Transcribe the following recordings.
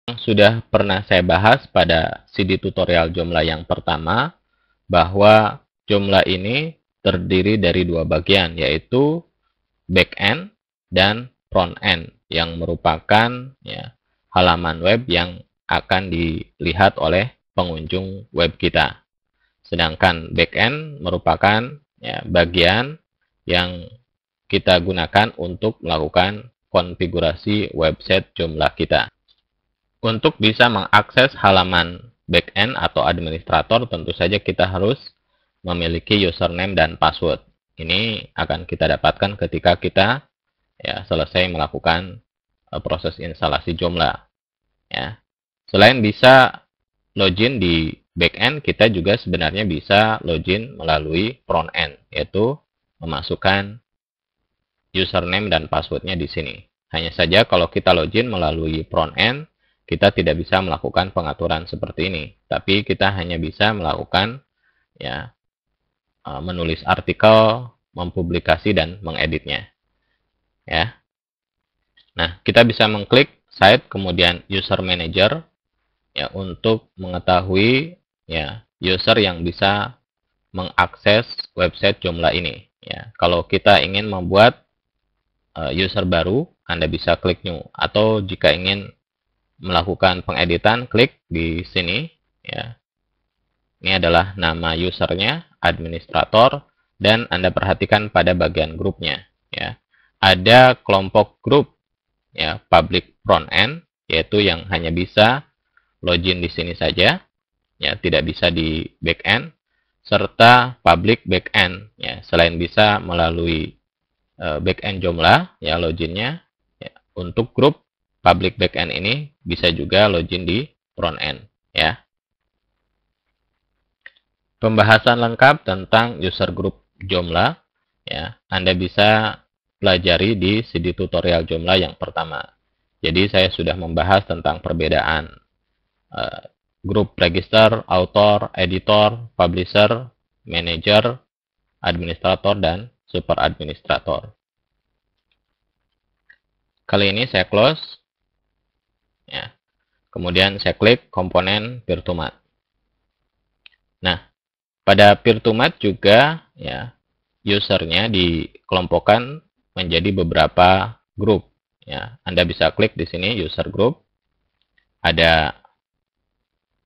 Sudah pernah saya bahas pada CD tutorial Joomla yang pertama, bahwa Joomla ini terdiri dari dua bagian, yaitu back-end dan front-end, yang merupakan halaman web yang akan dilihat oleh pengunjung web kita. Sedangkan back-end merupakan bagian yang kita gunakan untuk melakukan konfigurasi website Joomla kita. Untuk bisa mengakses halaman backend atau administrator, tentu saja kita harus memiliki username dan password. Ini akan kita dapatkan ketika kita selesai melakukan proses instalasi Joomla. Selain bisa login di backend, kita juga sebenarnya bisa login melalui front-end, yaitu memasukkan username dan passwordnya di sini. Hanya saja kalau kita login melalui front-end, kita tidak bisa melakukan pengaturan seperti ini, tapi kita hanya bisa melakukan menulis artikel, mempublikasi dan mengeditnya. Nah, kita bisa mengklik site kemudian user manager untuk mengetahui user yang bisa mengakses website Joomla ini. Kalau kita ingin membuat user baru, Anda bisa klik new, atau jika ingin melakukan pengeditan, klik di sini. Ini adalah nama usernya, administrator, dan Anda perhatikan pada bagian grupnya. Ada kelompok grup public front end, yaitu yang hanya bisa login di sini saja, tidak bisa di back end, serta public back end, selain bisa melalui back end Joomla, loginnya untuk grup public backend ini bisa juga login di front end. Pembahasan lengkap tentang user group Joomla Anda bisa pelajari di CD tutorial Joomla yang pertama. Jadi saya sudah membahas tentang perbedaan grup register, author, editor, publisher, manager, administrator, dan super administrator. Kali ini saya close. Kemudian saya klik komponen Virtumat. Nah, pada Virtumat juga usernya dikelompokkan menjadi beberapa grup. Anda bisa klik di sini user group. Ada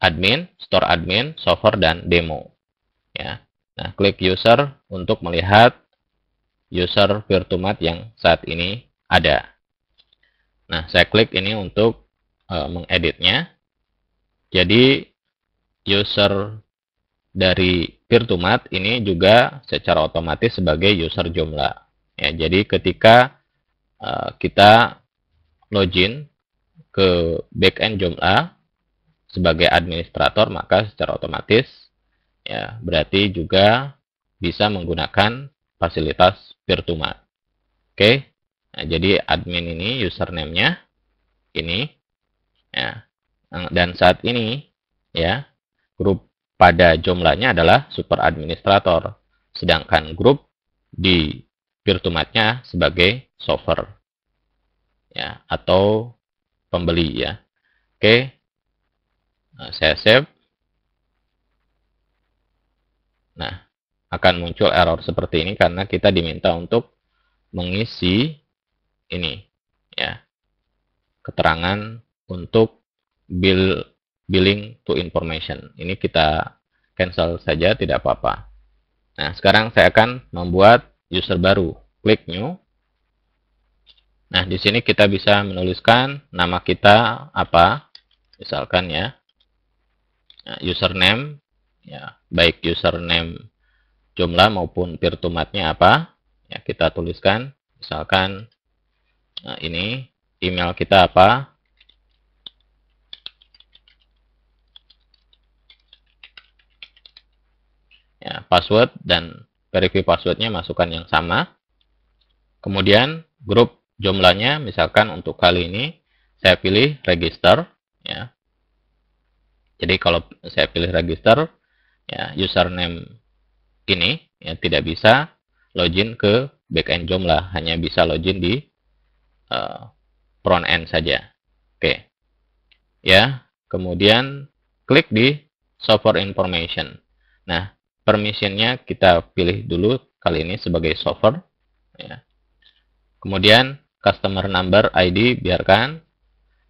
admin, store admin, solver, dan demo. Nah, klik user untuk melihat user Virtumat yang saat ini ada. Nah, saya klik ini untuk mengeditnya. Jadi user dari Virtumat ini juga secara otomatis sebagai user Joomla. Jadi ketika kita login ke backend Joomla sebagai administrator, maka secara otomatis berarti juga bisa menggunakan fasilitas Virtumat. Oke. Nah, jadi admin ini username-nya ini. Dan saat ini grup pada Joomla-nya adalah super administrator, sedangkan grup di Virtumat-nya sebagai solver atau pembeli Oke. Nah, saya save. Nah, akan muncul error seperti ini karena kita diminta untuk mengisi ini keterangan untuk billing to information. Ini kita cancel saja, tidak apa-apa. Nah, sekarang saya akan membuat user baru. Klik new. Nah, di sini kita bisa menuliskan nama kita apa. Misalkan username, baik username Joomla maupun Virtumat-nya apa. Kita tuliskan. Misalkan ini email kita apa. Password dan verify passwordnya masukkan yang sama. Kemudian grup Joomla-nya, misalkan untuk kali ini saya pilih register. Jadi kalau saya pilih register, username ini tidak bisa login ke backend Joomla, hanya bisa login di front end saja. Oke. ya. Kemudian klik di Server Information. Nah, permissionnya kita pilih dulu kali ini sebagai server, ya. Kemudian customer number ID biarkan.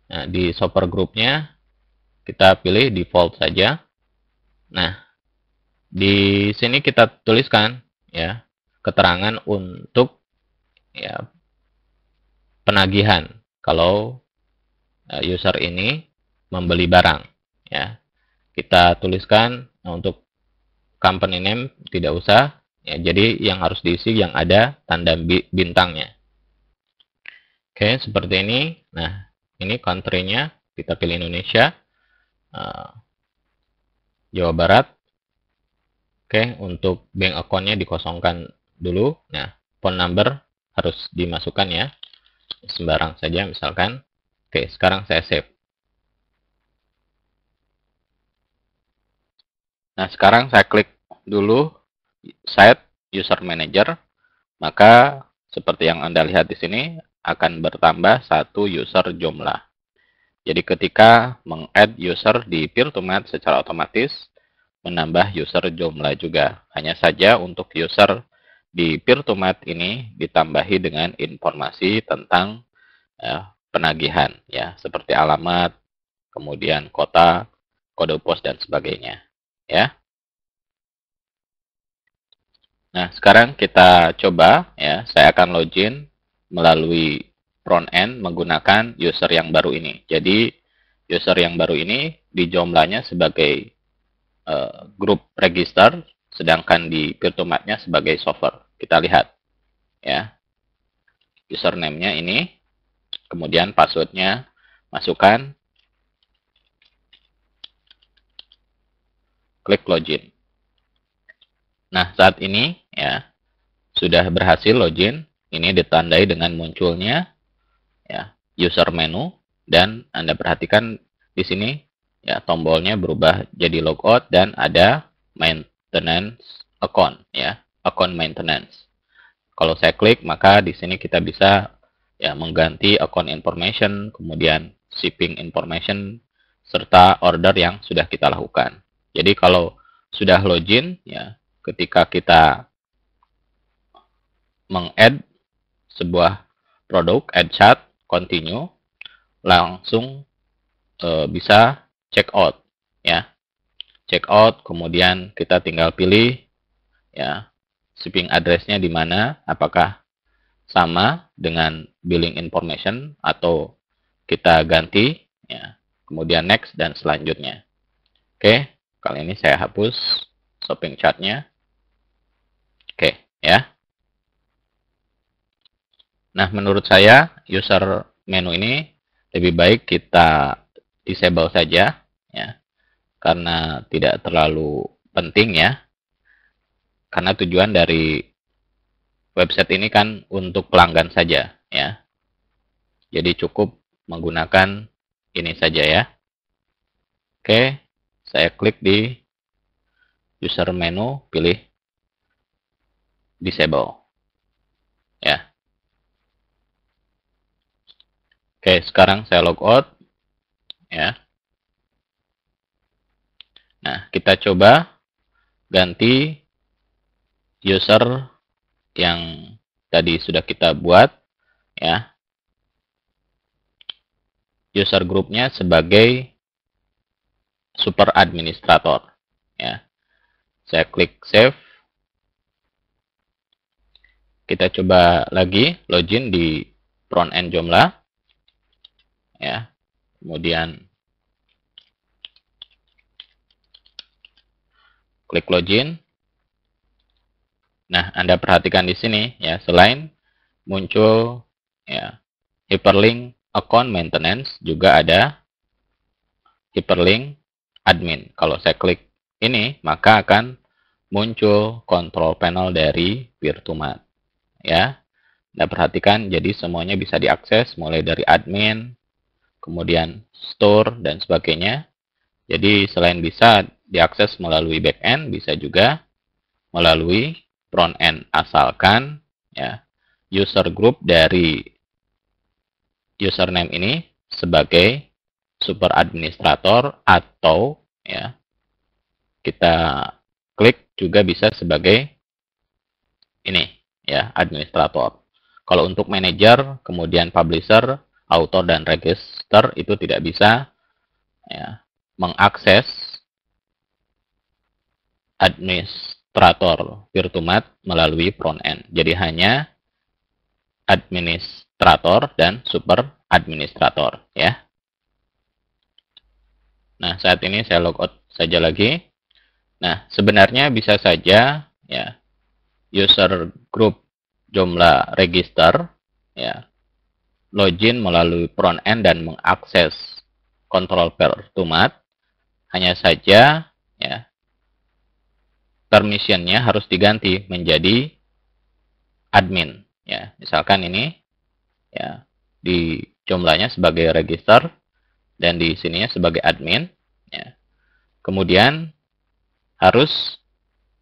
Nah, di server grupnya kita pilih default saja. Nah, di sini kita tuliskan ya keterangan untuk ya penagihan kalau user ini membeli barang, ya. Kita tuliskan untuk company name tidak usah, ya. Jadi yang harus diisi yang ada tanda bintangnya. Oke, seperti ini. Nah, ini country-nya kita pilih Indonesia, Jawa Barat. Oke, untuk bank account-nya dikosongkan dulu. Nah, phone number harus dimasukkan ya, sembarang saja misalkan. Oke, sekarang saya save. Nah, sekarang saya klik dulu Set User Manager, maka seperti yang Anda lihat di sini akan bertambah satu user Joomla. Jadi ketika meng-add user di Peer2Mat secara otomatis menambah user Joomla juga. Hanya saja untuk user di Peer2Mat ini ditambahi dengan informasi tentang penagihan ya, seperti alamat, kemudian kota, kode pos dan sebagainya, ya. Nah, sekarang kita coba ya, saya akan login melalui front end menggunakan user yang baru ini. Jadi, user yang baru ini di Joomla-nya sebagai grup register, sedangkan di Peer2Mat-nya sebagai server. Kita lihat ya. Username-nya ini, kemudian password-nya masukkan, klik login. Nah, saat ini ya sudah berhasil login. Ini ditandai dengan munculnya ya user menu, dan Anda perhatikan di sini ya tombolnya berubah jadi logout dan ada maintenance account ya, account maintenance. Kalau saya klik, maka di sini kita bisa ya mengganti account information, kemudian shipping information serta order yang sudah kita lakukan. Jadi kalau sudah login ya, ketika kita meng-add sebuah produk, add chat, continue, langsung bisa check out ya. Check out, kemudian kita tinggal pilih ya shipping address-nya di mana, apakah sama dengan billing information atau kita ganti ya. Kemudian next dan selanjutnya. Oke, kali ini saya hapus shopping chat-nya. Oke, ya. Nah, menurut saya user menu ini lebih baik kita disable saja ya. Karena tidak terlalu penting ya. Karena tujuan dari website ini kan untuk pelanggan saja ya. Jadi cukup menggunakan ini saja ya. Oke, saya klik di user menu, pilih disable ya. Oke, sekarang saya logout ya. Nah, kita coba ganti user yang tadi sudah kita buat ya. User grupnya sebagai super administrator ya. Saya klik save. Kita coba lagi login di front end Joomla ya. Kemudian klik login. Nah, Anda perhatikan di sini ya, selain muncul ya hyperlink account maintenance, juga ada hyperlink admin. Kalau saya klik ini, maka akan muncul control panel dari Peer2Mat ya. Anda perhatikan, jadi semuanya bisa diakses mulai dari admin, kemudian store dan sebagainya. Jadi selain bisa diakses melalui backend, bisa juga melalui front end, asalkan ya user group dari username ini sebagai super administrator, atau ya kita klik juga bisa sebagai ini ya, administrator. Kalau untuk manager, kemudian publisher, author, dan register itu tidak bisa ya, mengakses administrator Virtumat melalui front end. Jadi hanya administrator dan super administrator ya. Nah, saat ini saya logout saja lagi. Nah, sebenarnya bisa saja ya user group Joomla register ya login melalui front end dan mengakses kontrol Virtumat. Hanya saja ya permissionnya harus diganti menjadi admin ya. Misalkan ini ya di Joomla-nya sebagai register dan di sininya sebagai admin ya. Kemudian harus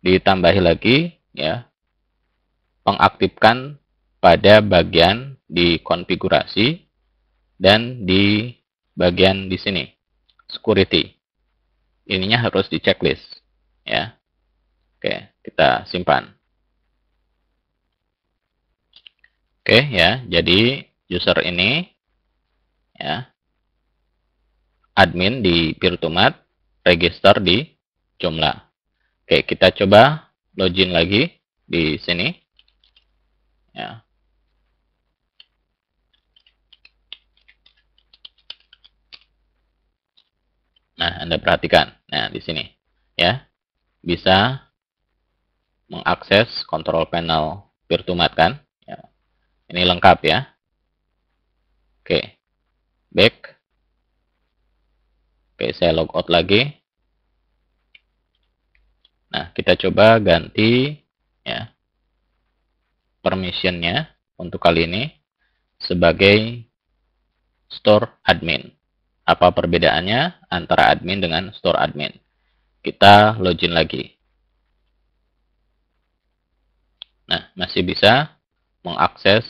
ditambahi lagi ya pengaktifkan pada bagian di konfigurasi dan di bagian di sini security. Ininya harus di checklist ya. Oke, kita simpan. Oke ya, jadi user ini ya admin di Virtumat, register di Joomla. Oke, kita coba login lagi di sini. Ya. Nah, Anda perhatikan. Nah, di sini ya bisa mengakses kontrol panel Virtumat kan? Ya. Ini lengkap ya. Oke, back. Oke, saya logout lagi. Nah, kita coba ganti ya permissionnya untuk kali ini sebagai store admin. Apa perbedaannya antara admin dengan store admin? Kita login lagi. Nah, masih bisa mengakses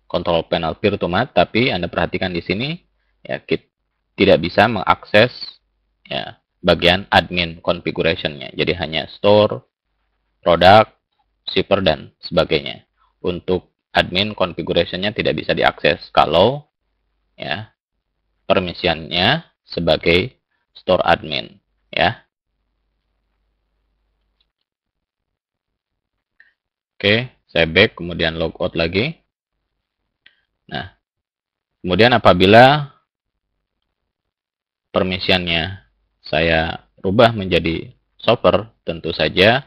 kontrol panel Virtumat, tapi Anda perhatikan di sini ya kita tidak bisa mengakses ya bagian admin configuration-nya. Jadi hanya store, product, shipper, dan sebagainya. Untuk admin configuration-nya tidak bisa diakses kalau ya permission-nya sebagai store admin ya. Oke, saya back kemudian logout lagi. Nah, kemudian apabila permission-nya saya rubah menjadi shopper, tentu saja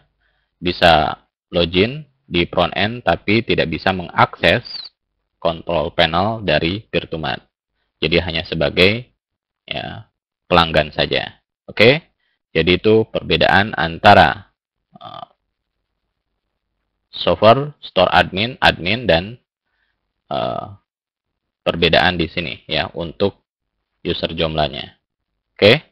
bisa login di front end tapi tidak bisa mengakses kontrol panel dari Virtumat. Jadi hanya sebagai ya pelanggan saja. Oke. Jadi itu perbedaan antara server, store admin, admin, dan perbedaan di sini ya untuk user Joomla-nya. Oke.